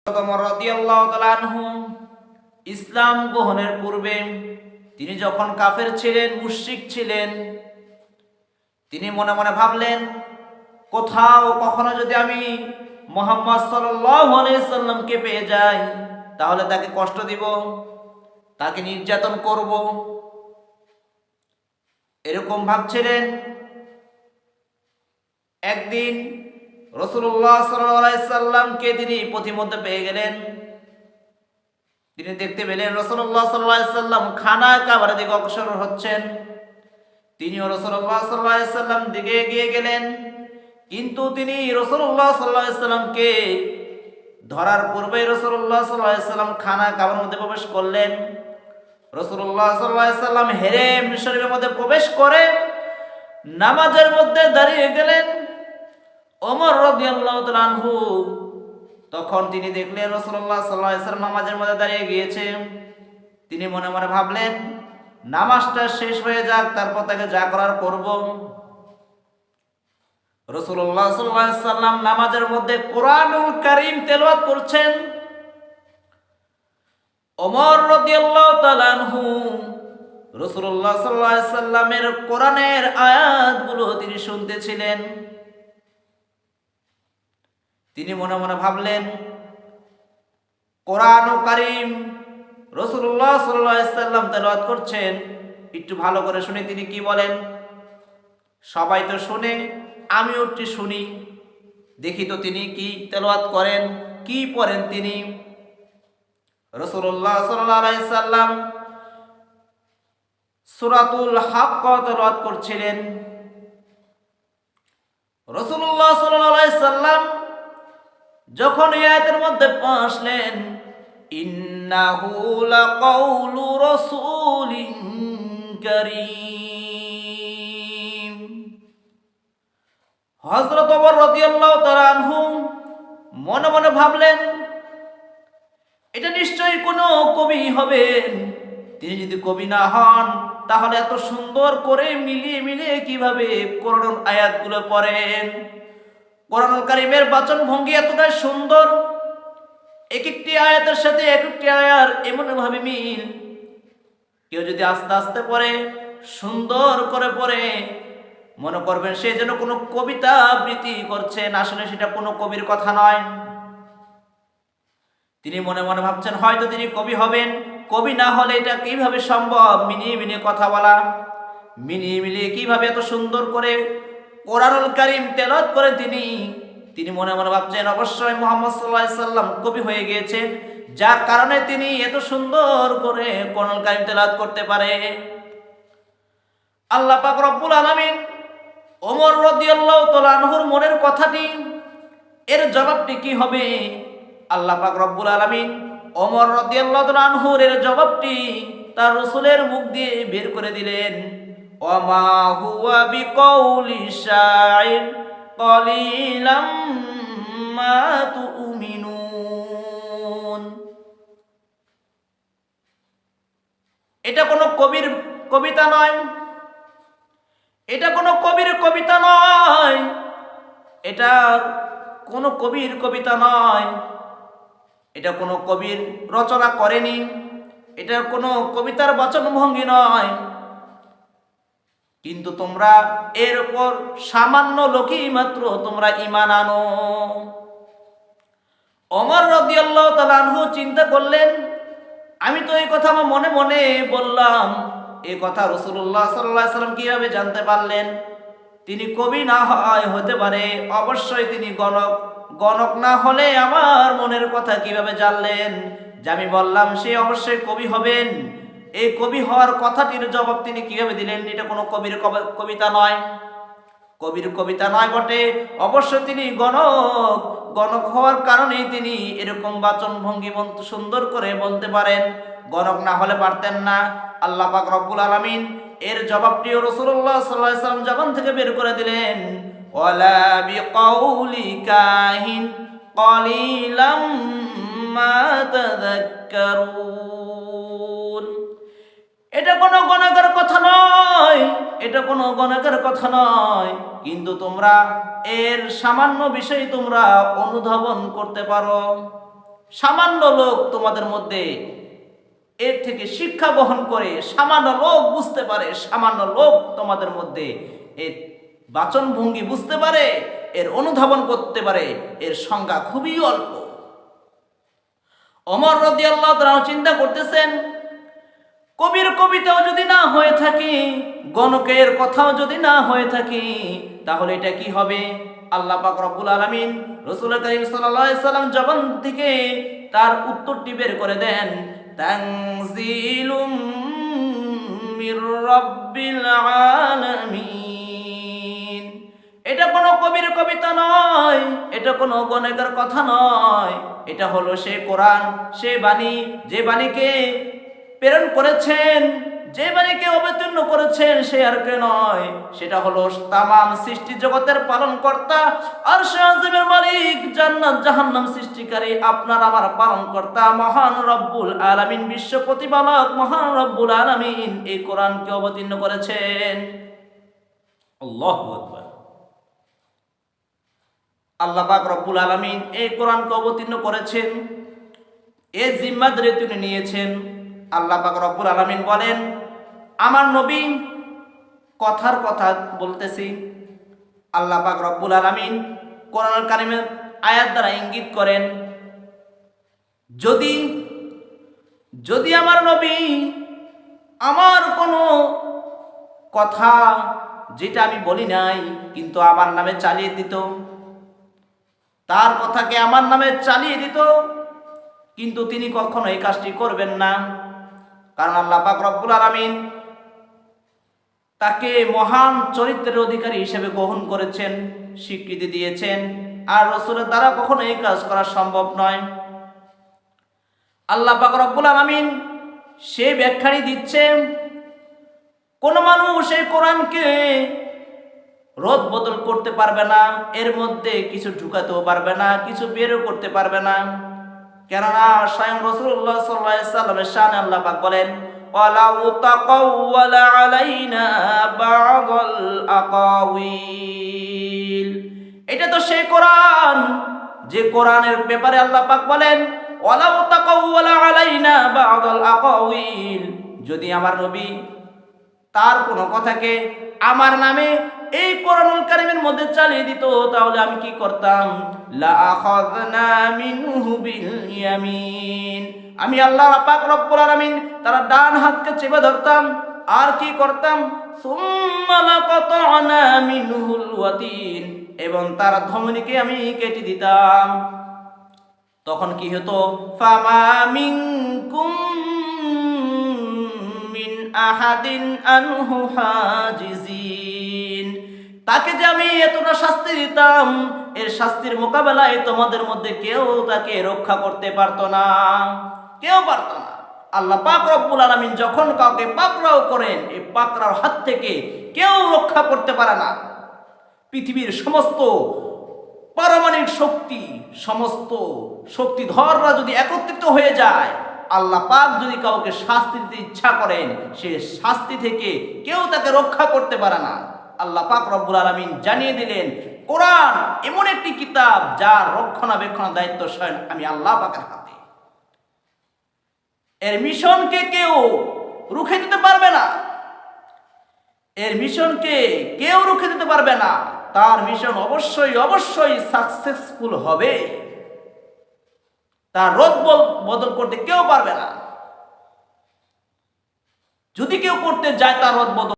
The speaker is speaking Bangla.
ওমর রাদিয়াল্লাহু তাআলা আনহু ইসলাম গ্রহণের পূর্বে তিনি যখন কাফের ছিলেন, মুশরিক ছিলেন, তিনি মনে মনে ভাবলেন, কোথাও কখনো যদি আমি মুহাম্মদ সাল্লাল্লাহু আলাইহি সাল্লামকে পেয়ে যাই, তাহলে তাকে কষ্ট দিব, তাকে নির্যাতন করব, এরকম ভাবছিলেন। একদিন রাসূলুল্লাহ সাল্লাল্লাহু আলাইহি সাল্লামকে তিনি পথিমধ্যে পেয়ে গেলেন। তিনি দেখতে পেলেন রাসূলুল্লাহ সাল্লাল্লাহু আলাইহি সাল্লাম খানা খাবারের দিকে অগ্রসর হচ্ছেন। তিনিও রাসূলুল্লাহ সাল্লাল্লাহু আলাইহি সাল্লাম দিকে এগিয়ে গেলেন, কিন্তু তিনি রাসূলুল্লাহ সাল্লাল্লাহু আলাইহি সাল্লামকে ধরার পূর্বেই রাসূলুল্লাহ সাল্লাল্লাহু আলাইহি সাল্লাম খানা খাবারের মধ্যে প্রবেশ করলেন। রাসূলুল্লাহ সাল্লাল্লাহু আলাইহি সাল্লাম হেরেম শরীফের মধ্যে প্রবেশ করে নামাজের মধ্যে দাঁড়িয়ে গেলেন। ওমর রাদিয়াল্লাহু তাআলা আনহু তখন তিনি দেখলেন রাসূলুল্লাহ সাল্লাল্লাহু আলাইহি সাল্লাম নামাজের মধ্যে দাঁড়িয়ে গিয়েছে। তিনি মনে মনে ভাবলেন, নামাজটা শেষ হয়ে যাক, তারপর তাকে যা করার করব। রাসূলুল্লাহ সাল্লাল্লাহু আলাইহি সাল্লাম নামাজের মধ্যে কোরআনুল কারীম তেলাওয়াত করছেন। ওমর রাদিয়াল্লাহু তাআলা আনহু রাসূলুল্লাহ সাল্লাল্লাহু আলাইহি সাল্লামের কোরআনের আয়াতগুলো তিনি শুনতেছিলেন। তিনি মনে মনে ভাবলেন, কোরআনুল কারীম রাসূলুল্লাহ সাল্লাল্লাহু আলাইহি সাল্লাম তেলাওয়াত করছেন, একটু ভালো করে শুনি তিনি কি বলেন। সবাই তো শুনে, আমিও একটু শুনি, দেখি তো তিনি কি তেলাওয়াত করেন, কি পড়েন তিনি। রাসূলুল্লাহ সাল্লাল্লাহু আলাইহি সাল্লাম সূরাতুল হাক্ক তেলাওয়াত করছিলেন। রাসূলুল্লাহ সাল্লাল্লাহু আলাইহি সাল্লাম যখন এই আয়াতের মধ্যে পৌঁছলেন, ইন্নাহু লাকাউলু রাসূলিন কারীম, হযরত ওমর রাদিয়াল্লাহু তাআলা আনহু মনে মনে ভাবলেন, এটা নিশ্চয়ই কোনো কবি হবেন। তিনি যদি কবি না হন, তাহলে এত সুন্দর করে মিলিয়ে মিলিয়ে কিভাবে কোরআন আয়াতগুলো পড়েন। কোরআনুল কারীমের বাচন ভঙ্গি এতটাই সুন্দর, এক একটি আয়াতের সাথে এক একটি আয়ার এমন ভাবে মিল। কেউ যদি আস্তে আস্তে পড়ে, সুন্দর করে পড়ে, মনে করবেন সে যেন কোনো কবিতা আবৃত্তি করছেন, আসলে সেটা কোনো কবির কথা নয়। তিনি মনে মনে ভাবছেন, হয়তো তিনি কবি হবেন, কবি না হলে এটা কিভাবে সম্ভব, মিলিয়ে মিলিয়ে কথা বলা, মিলিয়ে মিলিয়ে কিভাবে এত সুন্দর করে কোরআনুল কারীম তেলাওয়াত করেন তিনি মনে মনে ভাবছেন, অবশ্যই মুহাম্মদ সাল্লাল্লাহু আলাইহি সাল্লাম কবি হয়ে গিয়েছেন, যার কারণে তিনি এত সুন্দর করে কোরআনুল কারীম তেলাওয়াত করতে পারে। আল্লাহ পাক রব্বুল আলামিন ওমর রাদিয়াল্লাহু তাআলা আনহুর মনের কথাটি, এর জবাবটি কি হবে, আল্লাহ পাক রব্বুল আলামিন ওমর রাদিয়াল্লাহু তাআলা আনহুর এর জবাবটি তার রাসূলের মুখ দিয়ে বের করে দিলেন। ওমা হুয়া বিকাউলি শাইর কলিলাম মা তুমিনুন, এটা কোনো কবির কবিতা নয়, এটা কোনো কবির কবিতা নয়, এটা কোনো কবির কবিতা নয়, এটা কোনো কবির রচনা করেনি, এটা কোনো কবিতার বাচনভঙ্গি নয়, কিন্তু তোমরা এর উপর সামান্য লোকই মাত্র তোমরা ঈমান আনো। ওমর রাদিয়াল্লাহু তাআলা আনহু চিন্তা করলেন, আমি তো এই কথা আমার মনে মনে বললাম, এই কথা রাসূলুল্লাহ সাল্লাল্লাহু আলাইহি সাল্লাম কিভাবে জানতে পারলেন? তিনি কবি না হতে পারে, অবশ্যই তিনি গণক না হলে আমার মনের কথা কিভাবে জানলেন যে আমি বললাম সে অবশ্যই কবি হবেন? এই কবি হওয়ার কথাটির জবাব তিনি কিভাবে দিলেন? এটা কোনো কবির কবিতা নয়, কবির কবিতা নয় বটে, অবশ্যই তিনি গণক হওয়ার কারণেই তিনি এরকম বাচন ভঙ্গি সুন্দর করে বলতে পারেন, গণক না হলে পারতেন না। আল্লাহ পাক রব্বুল আলামিন এর জবাবটিও রাসূলুল্লাহ সাল্লাল্লাহু আলাইহি সাল্লাম জবান থেকে বের করে দিলেন, ওয়ালা বিকাউলি কাহিন কলিলাম মা তাযাক্কারুন, এটা কোনো গণকের কথা নয়, এটা কোনো গণকের কথা নয়, কিন্তু তোমরা এর সামান্য বিষয় তোমরা অনুধাবন করতে পারো। সামান্য লোক তোমাদের মধ্যে এর থেকে শিক্ষা গ্রহণ করে, সামান্য লোক বুঝতে পারে, সামান্য লোক তোমাদের মধ্যে এর বাচনভঙ্গি বুঝতে পারে, এর অনুধাবন করতে পারে, এর সংখ্যা খুবই অল্প। ওমর রাদিয়াল্লাহু তাআলা চিন্তা করতেছেন, কবির কবিতাও যদি না হয়ে থাকে, গণকের কথাও যদি না হয়ে থাকে, তাহলে এটা কি হবে? আল্লাহ পাক রব্বুল আলামিন রাসূল কারীম সাল্লাল্লাহু আলাইহি সাল্লাম জবান থেকে তার উত্তরটি বের করে দেন, তানজিলুম মির রাব্বিল আলামিন। এটা কোনো কবির কবিতা নয়, এটা কোনো গণকের কথা নয়, এটা হলো সে কোরআন, সে বাণী, যে বাণীকে প্রেরণ করেছেন, যে বাণীকে অবতীর্ণ করেছেন সে আর কে নয়, সেটা হলো তামাম সৃষ্টি জগতের পালনকর্তা, আরশে আজিমের মালিক, জান্নাত জাহান্নাম সৃষ্টিকারী, আপনার আমার পালনকর্তা মহান রব্বুল আলামিন, বিশ্ব প্রতিপালক মহান রব্বুল আলামিন এই কোরআনকে অবতীর্ণ করেছেন। আল্লাহু আকবার। আল্লাহ পাক রব্বুল আলামিন এই কোরআনকে অবতীর্ণ করেছেন, এই জিম্মাদারি তিনি নিয়েছেন। আল্লাহ পাক রব্বুল আলামিন বলেন, আমার নবী কথার কথা বলতেছি। আল্লাহ পাক রব্বুল আলামিন কোরআনুল কারীমের আয়াত দ্বারা ইঙ্গিত করেন, যদি আমার নবী আমার কোনো কথা যেটা আমি বলি নাই কিন্তু আমার নামে চালিয়ে দিত, তার কথাকে আমার নামে চালিয়ে দিত, কিন্তু তিনি কখনো এই কাজটি করবেন না। কারণ আল্লাহ পাক রব্বুল আলামিন তাকে মহান চরিত্রের অধিকারী হিসেবে গ্রহণ করেছেন, স্বীকৃতি দিয়েছেন, আর রাসূলের দ্বারা কখনো এই কাজ করা সম্ভব নয়। আল্লাহ পাক রব্বুল আলামিন সে ব্যাখ্যাই দিচ্ছে, কোন মানুষ এই কোরআনকে রদ বদল করতে পারবে না, এর মধ্যে কিছু ঢুকাতেও পারবে না, কিছু বেরও করতে পারবে না। কেননা স্বয়ং রাসূলুল্লাহ সাল্লাল্লাহু আলাইহি ওয়াসাল্লামের শানে আল্লাহ পাক বলেন, ওয়ালাউ তাকাওয়ালা আলাইনা বা'দাল আকাওয়িল। এটা তো সেই কোরআন, যে কোরআনের ব্যাপারে আল্লাহ পাক বলেন, ওয়ালাউ তাকাওয়ালা আলাইনা বা'দাল আকাওয়িল, যদি আমার নবী তার কোনো কথাকে আমার নামে এই কোরআনুল কারীমের মধ্যে চালিয়ে দিত, তাহলে আমি কি করতাম? লা আখাযনা মিনহু বিল ইয়ামিন, আমি আল্লাহ পাক রব্বুল আলামিন তার ডান হাতকে চেপে ধরতাম, আর কি করতাম? সুম্মা লাকাতা'না মিনহুল ওয়াতিন, এবং তার ধমনীকে আমি কেটে দিতাম। তখন কি হতো? ফামা মিনকুম মিন আহাদিন আনহু হাজিজিন, তাকে যে আমি এতটা শাস্তি দিতাম, এর শাস্তির মোকাবেলায় তোমাদের মধ্যে কেউ তাকে রক্ষা করতে পারতো না, কেউ পারতো না। আল্লাহ পাক রব্বুল আলামিন যখন কাউকে পাকড়াও করেন, এই পাকড়ার হাত থেকে কেউ রক্ষা করতে পারে না। পৃথিবীর সমস্ত পারমাণবিক শক্তি, সমস্ত শক্তিধররা যদি একত্রিত হয়ে যায়, আল্লাহ পাক যদি কাউকে শাস্তি দিতে ইচ্ছা করেন, সে শাস্তি থেকে কেউ তাকে রক্ষা করতে পারে না। আল্লাহ পাক রব্বুল আলামিন জানিয়ে দিলেন, কোরআন এমন একটি কিতাব যার রক্ষণাবেক্ষণ দায়িত্ব স্বয়ং আমি আল্লাহ পাকের হাতে। এর মিশনকে কেউ রুখে দিতে পারবে না, এর মিশনকে কেউ রুখে দিতে পারবে না। তার মিশন অবশ্যই অবশ্যই সাকসেসফুল হবে, তার রদ বদল করতে কেউ পারবে না। যদি কেউ করতে যায় তার রদ বদল